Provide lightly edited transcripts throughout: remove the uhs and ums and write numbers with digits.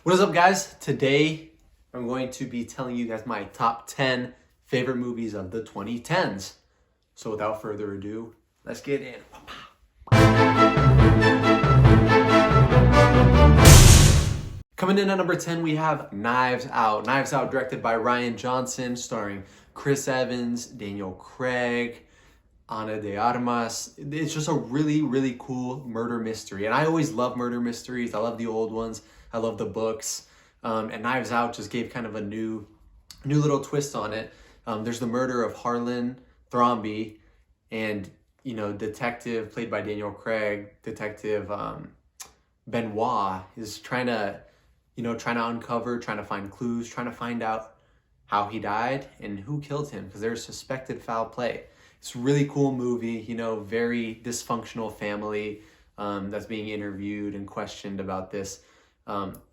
What is up, guys? Today I'm going to be telling you guys my top 10 favorite movies of the 2010s. So without further ado, let's get in. Coming in at number 10, we have Knives Out. Knives Out, directed by Rian Johnson, starring Chris Evans, Daniel Craig, Ana de Armas. It's just a really, really cool murder mystery. And I always love murder mysteries. I love the old ones. I love the books. And Knives Out just gave kind of a new little twist on it. There's the murder of Harlan Thrombey, and detective played by Daniel Craig, Detective Benoit, is trying to uncover, trying to find clues, trying to find out how he died and who killed him, because there's suspected foul play. It's a really cool movie, very dysfunctional family that's being interviewed and questioned about this.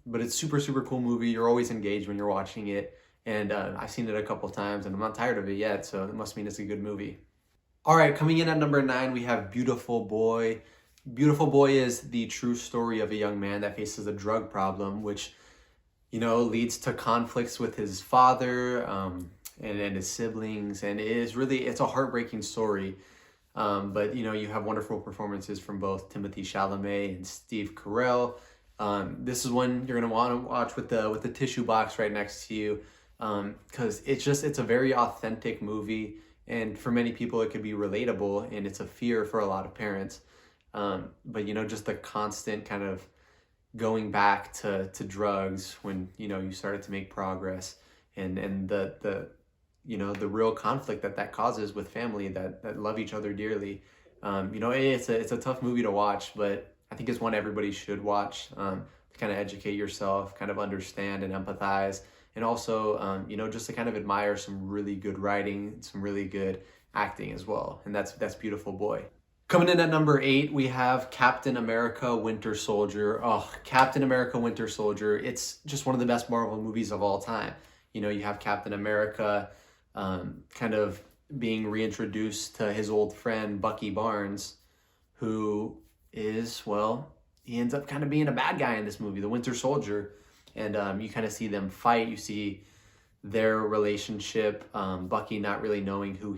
But it's super, super cool movie. You're always engaged when you're watching it. And I've seen it a couple times and I'm not tired of it yet, so it must mean it's a good movie. All right, coming in at number 9, we have Beautiful Boy. Beautiful Boy is the true story of a young man that faces a drug problem, which, leads to conflicts with his father and his siblings. And it's a heartbreaking story. But, you have wonderful performances from both Timothée Chalamet and Steve Carell. This is one you're going to want to watch with the tissue box right next to you, because it's a very authentic movie. And for many people, it could be relatable, and it's a fear for a lot of parents. But just the constant kind of going back to drugs when, you started to make progress, and the real conflict that causes with family that love each other dearly. It's a tough movie to watch, but I think it's one everybody should watch, to kind of educate yourself, kind of understand and empathize. And also, just to kind of admire some really good writing, some really good acting as well. And that's Beautiful Boy. Coming in at number 8, we have Captain America Winter Soldier. Oh, Captain America Winter Soldier. It's just one of the best Marvel movies of all time. You have Captain America kind of being reintroduced to his old friend Bucky Barnes, who is, he ends up kind of being a bad guy in this movie, the Winter Soldier. And you kind of see them fight. You see their relationship. Bucky not really knowing who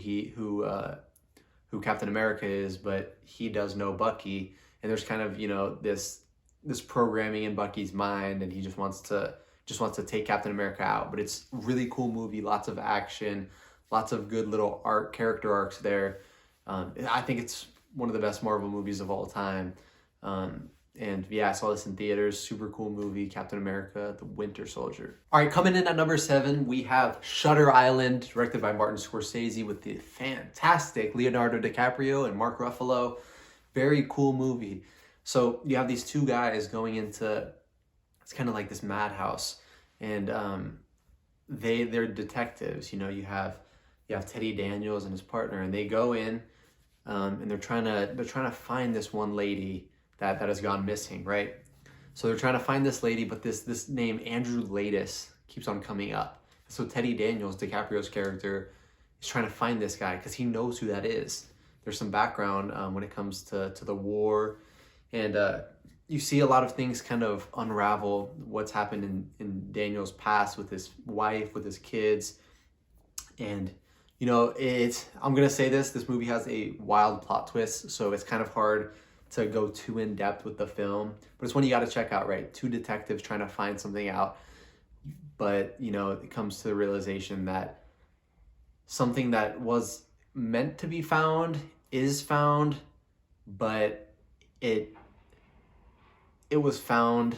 Captain America is, but he does know Bucky. And there's kind of this programming in Bucky's mind, and he just wants to take Captain America out. But it's a really cool movie. Lots of action, lots of good little character arcs there. I think it's one of the best Marvel movies of all time. And yeah, I saw this in theaters. Super cool movie, Captain America, the Winter Soldier. All right, coming in at number 7, we have Shutter Island, directed by Martin Scorsese, with the fantastic Leonardo DiCaprio and Mark Ruffalo. Very cool movie. So you have these two guys going into, it's kind of like this madhouse, and they're detectives. You have Teddy Daniels and his partner, and they go in, and they're trying to find this one lady that has gone missing, right? So they're trying to find this lady, but this name, Andrew Latis, keeps on coming up. So Teddy Daniels, DiCaprio's character, is trying to find this guy because he knows who that is. There's some background when it comes to the war, and you see a lot of things kind of unravel what's happened in Daniel's past with his wife, with his kids. And I'm gonna say this movie has a wild plot twist, so it's kind of hard to go too in depth with the film, but it's one you got to check out, right? Two detectives trying to find something out, but it comes to the realization that something that was meant to be found is found, but it was found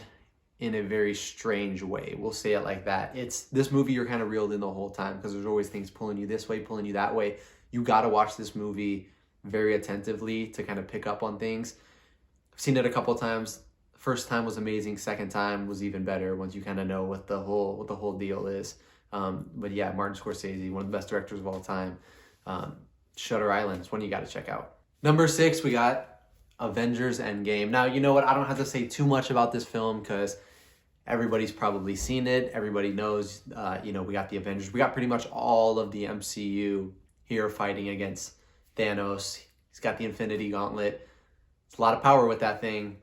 in a very strange way. We'll say it like that. It's this movie, you're kind of reeled in the whole time because there's always things pulling you this way, pulling you that way. You got to watch this movie very attentively to kind of pick up on things. I've seen it a couple of times. First time was amazing. Second time was even better once you kind of know what the whole deal is. But yeah, Martin Scorsese, one of the best directors of all time. Shutter Island is one you got to check out. Number 6, we got Avengers Endgame. Now, you know what? I don't have to say too much about this film because everybody's probably seen it. Everybody knows, we got the Avengers. We got pretty much all of the MCU here fighting against Thanos. He's got the Infinity Gauntlet. It's a lot of power with that thing.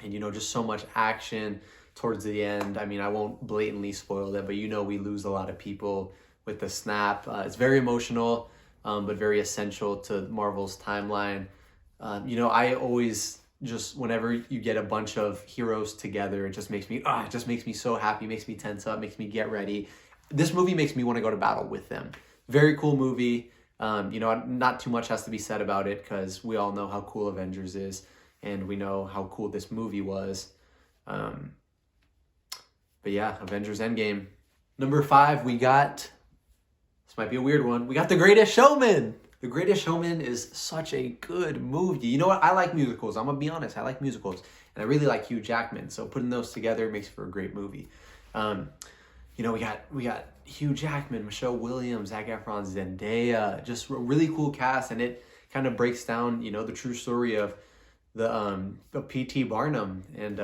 And, just so much action, towards the end. I mean, I won't blatantly spoil it, but you know we lose a lot of people with the snap. It's very emotional, but very essential to Marvel's timeline. You know, I always just, whenever you get a bunch of heroes together, it just makes me so happy, makes me tense up, makes me get ready. This movie makes me want to go to battle with them. Very cool movie. You know, not too much has to be said about it because we all know how cool Avengers is, and we know how cool this movie was. But yeah, Avengers Endgame. Number 5, we got, this might be a weird one, we got The Greatest Showman. The Greatest Showman is such a good movie. You know what? I like musicals. I'm going to be honest. I like musicals. And I really like Hugh Jackman. So putting those together makes for a great movie. You know, we got Hugh Jackman, Michelle Williams, Zac Efron, Zendaya. Just a really cool cast. And it kind of breaks down, you know, the true story of the P.T. Barnum and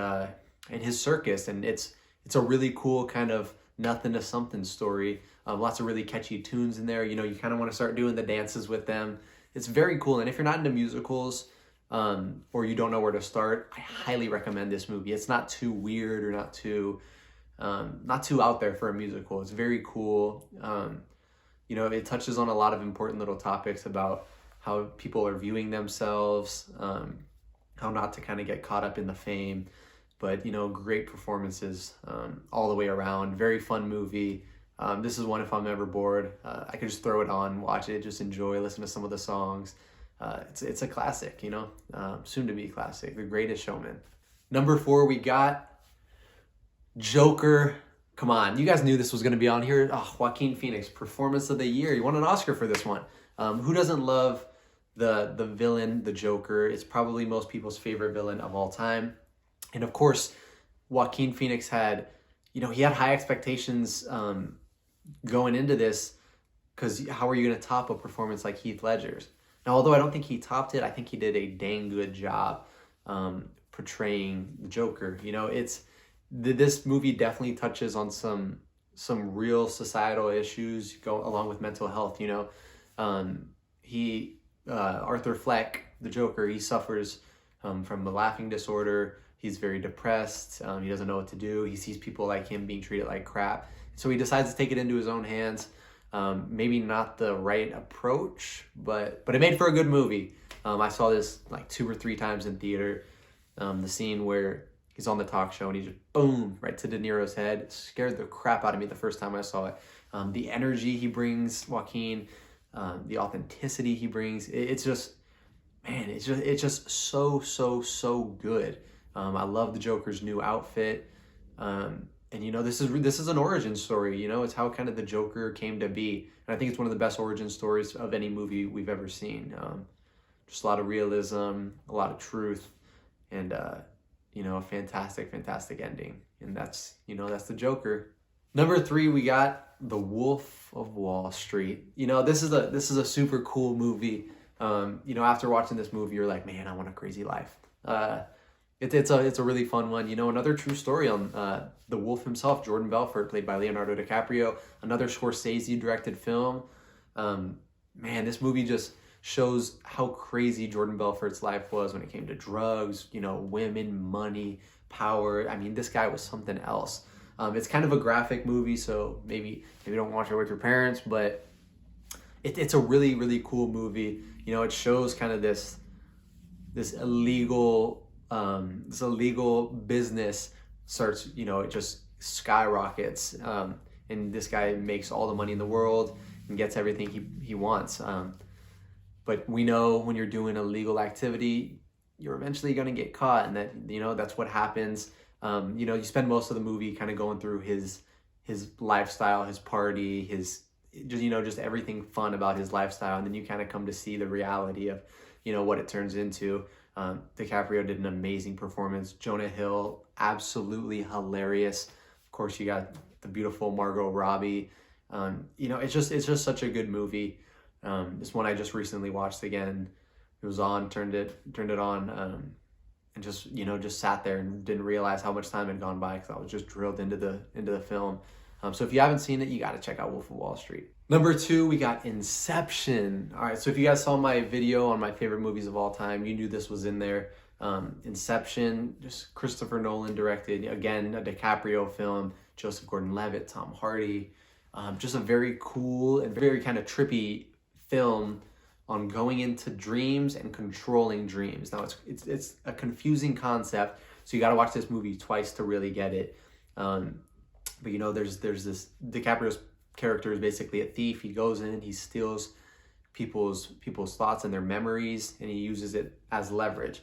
his circus. And it's a really cool kind of nothing to something story. Lots of really catchy tunes in there. You know, you kind of want to start doing the dances with them. It's very cool. And if you're not into musicals or you don't know where to start, I highly recommend this movie. It's not too weird or not too out there for a musical. It's very cool. You know, it touches on a lot of important little topics about how people are viewing themselves, how not to kind of get caught up in the fame. But, you know, great performances all the way around. Very fun movie. This is one, if I'm ever bored, I could just throw it on, watch it, just enjoy, listen to some of the songs. It's a classic, you know, soon to be classic, The Greatest Showman. Number 4, we got Joker. Come on, you guys knew this was going to be on here. Oh, Joaquin Phoenix, Performance of the Year. You won an Oscar for this one. Who doesn't love the villain, the Joker? It's probably most people's favorite villain of all time. And of course, Joaquin Phoenix had, you know, he had high expectations going into this, because how are you going to top a performance like Heath Ledger's? Now, although I don't think he topped it, I think he did a dang good job portraying the Joker. You know, this movie definitely touches on some real societal issues along with mental health. You know, Arthur Fleck, the Joker, he suffers from a laughing disorder. He's very depressed. He doesn't know what to do. He sees people like him being treated like crap. So he decides to take it into his own hands. Maybe not the right approach, but it made for a good movie. I saw this like 2 or 3 times in theater. The scene where he's on the talk show and he just boom right to De Niro's head. It scared the crap out of me the first time I saw it. The energy he brings, Joaquin, the authenticity he brings, it's just so good. I love the Joker's new outfit. And you know, this is an origin story. You know, it's how kind of the Joker came to be. And I think it's one of the best origin stories of any movie we've ever seen. Just a lot of realism, a lot of truth, and you know, a fantastic ending. And that's the Joker. Number 3, we got The Wolf of Wall Street. You know, this is a super cool movie. You know, after watching this movie, you're like, man, I want a crazy life. It's a really fun one. You know, another true story on the wolf himself, Jordan Belfort, played by Leonardo DiCaprio. Another Scorsese-directed film. Man, this movie just shows how crazy Jordan Belfort's life was when it came to drugs, you know, women, money, power. I mean, this guy was something else. It's kind of a graphic movie, so maybe don't watch it with your parents, but it's a really, really cool movie. You know, it shows kind of this illegal business starts, you know, it just skyrockets, and this guy makes all the money in the world and gets everything he wants. But we know when you're doing illegal activity, you're eventually going to get caught, and that, you know, that's what happens. You know, you spend most of the movie kind of going through his lifestyle, his party, just everything fun about his lifestyle, and then you kind of come to see the reality of, you know, what it turns into. DiCaprio did an amazing performance. Jonah Hill, absolutely hilarious. Of course, you got the beautiful Margot Robbie. You know, it's just such a good movie. This one I just recently watched again. It was on, turned it on, and just sat there and didn't realize how much time had gone by because I was just drilled into the film. So if you haven't seen it, you got to check out Wolf of Wall Street. Number 2, we got Inception. All right, so if you guys saw my video on my favorite movies of all time, you knew this was in there. Inception, just Christopher Nolan directed, again, a DiCaprio film, Joseph Gordon-Levitt, Tom Hardy. Just a very cool and very kind of trippy film on going into dreams and controlling dreams. Now, it's a confusing concept, so you got to watch this movie twice to really get it. But you know, there's this, DiCaprio's character is basically a thief. He goes in, he steals people's thoughts and their memories, and he uses it as leverage.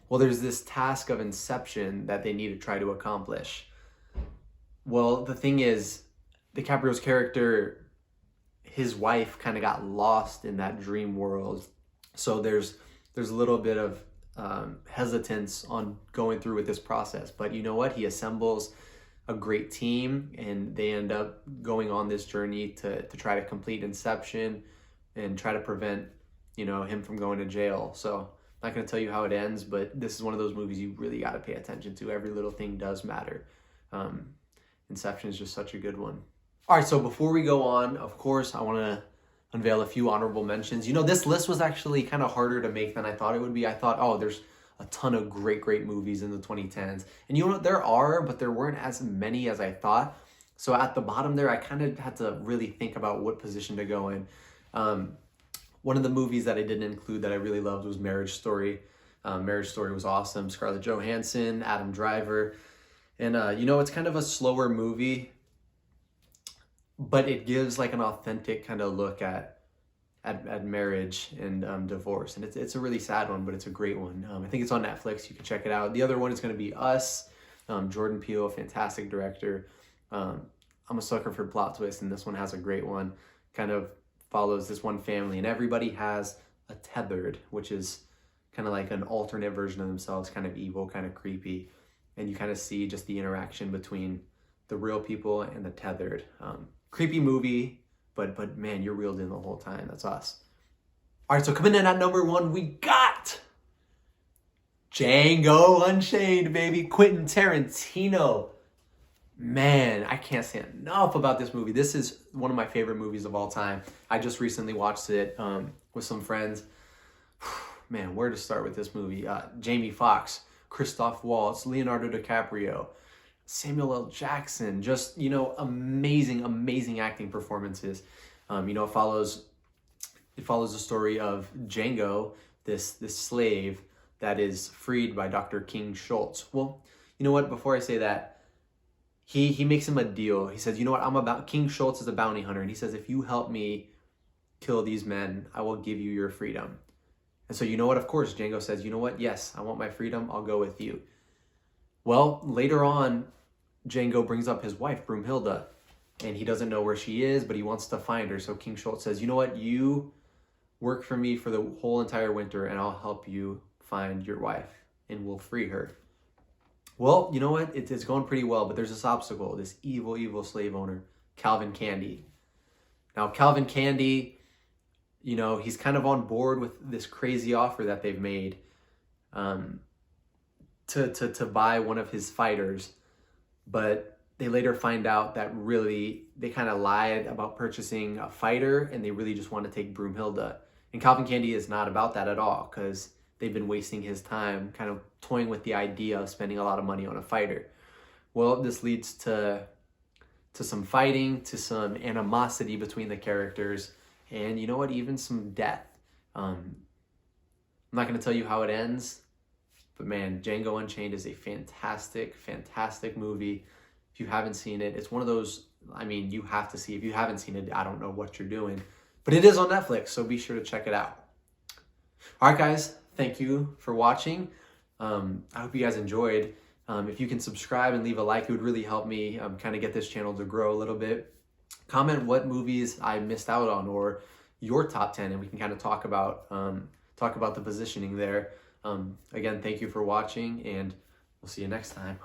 Well, there's this task of inception that they need to try to accomplish. Well, the thing is, DiCaprio's character, his wife kind of got lost in that dream world. So there's a little bit of hesitance on going through with this process. But you know what? He assembles a great team, and they end up going on this journey to try to complete inception and try to prevent, you know, him from going to jail. So I'm not going to tell you how it ends, but this is one of those movies you really got to pay attention to. Every little thing does matter. Inception is just such a good one. All right, so before we go on, of course, I want to unveil a few honorable mentions. You know, this list was actually kind of harder to make than I thought it would be. I thought, oh, there's a ton of great movies in the 2010s. And you know what? There are, but there weren't as many as I thought. So at the bottom there, I kind of had to really think about what position to go in. One of the movies that I didn't include that I really loved was Marriage Story. Marriage Story was awesome. Scarlett Johansson, Adam Driver. And you know, it's kind of a slower movie, but it gives like an authentic kind of look at marriage and divorce. And it's a really sad one, but it's a great one. I think it's on Netflix. You can check it out. The other one is going to be Us. Jordan Peele, fantastic director. I'm a sucker for plot twists, and this one has a great one. Kind of follows this one family, and everybody has a tethered, which is kind of like an alternate version of themselves, kind of evil, kind of creepy. And you kind of see just the interaction between the real people and the tethered. Creepy movie, but man, you're reeled in the whole time. That's Us. All right, so coming in at number 1, we got Django Unchained, baby. Quentin Tarantino. Man, I can't say enough about this movie. This is one of my favorite movies of all time. I just recently watched it with some friends. Man, where to start with this movie? Jamie Foxx, Christoph Waltz, Leonardo DiCaprio, Samuel L. Jackson, just, you know, amazing acting performances. You know, it follows the story of Django, this slave that is freed by Dr. King Schultz. Well, you know what? Before I say that, he makes him a deal. He says, you know what? King Schultz is a bounty hunter, and he says, if you help me kill these men, I will give you your freedom. And so, you know what? Of course, Django says, you know what? Yes, I want my freedom. I'll go with you. Well, later on, Django brings up his wife, Broomhilda, and he doesn't know where she is, but he wants to find her. So King Schultz says, you know what? You work for me for the whole entire winter, and I'll help you find your wife, and we'll free her. Well, you know what? It's going pretty well, but there's this obstacle, this evil slave owner, Calvin Candy. Now, Calvin Candy, you know, he's kind of on board with this crazy offer that they've made to buy one of his fighters, but they later find out that really they kind of lied about purchasing a fighter, and they really just want to take Broomhilda. And Calvin Candy is not about that at all, because they've been wasting his time kind of toying with the idea of spending a lot of money on a fighter. Well, this leads to some fighting, to some animosity between the characters, and you know what, even some death. I'm not going to tell you how it ends, but man, Django Unchained is a fantastic movie. If you haven't seen it, it's one of those, I mean, you have to see. If you haven't seen it, I don't know what you're doing. But it is on Netflix, so be sure to check it out. All right, guys, thank you for watching. I hope you guys enjoyed. If you can subscribe and leave a like, it would really help me kind of get this channel to grow a little bit. Comment what movies I missed out on, or your top 10, and we can kind of talk about the positioning there. Again, thank you for watching, and we'll see you next time.